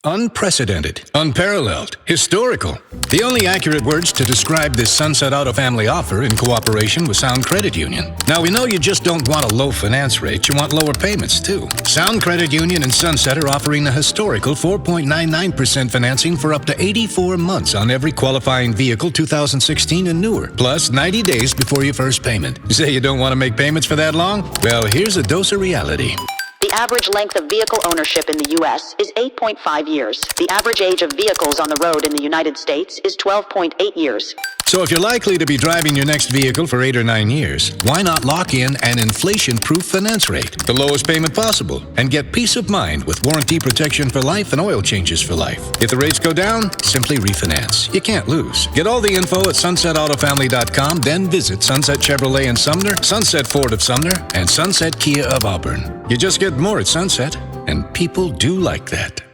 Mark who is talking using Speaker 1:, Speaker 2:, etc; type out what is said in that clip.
Speaker 1: Unprecedented, unparalleled, historical. The only accurate words to describe this Sunset Auto family offer in cooperation with Sound Credit Union. Now, we know you just don't want a low finance rate, you want lower payments too. Sound Credit Union and Sunset are offering a historical 4.99% financing for up to 84 months on every qualifying vehicle 2016 and newer, plus 90 days before your first payment. You say you don't want to make payments for that long? Well, here's a dose of reality.
Speaker 2: The average length of vehicle ownership in the U.S. is 8.5 years. The average age of vehicles on the road in the United States is 12.8 years.
Speaker 1: So if you're likely to be driving your next vehicle for 8 or 9 years, why not lock in an inflation-proof finance rate, the lowest payment possible, and get peace of mind with warranty protection for life and oil changes for life? If the rates go down, simply refinance. You can't lose. Get all the info at sunsetautofamily.com, then visit Sunset Chevrolet in Sumner, Sunset Ford of Sumner, and Sunset Kia of Auburn. You just get more at Sunset, and people do like that.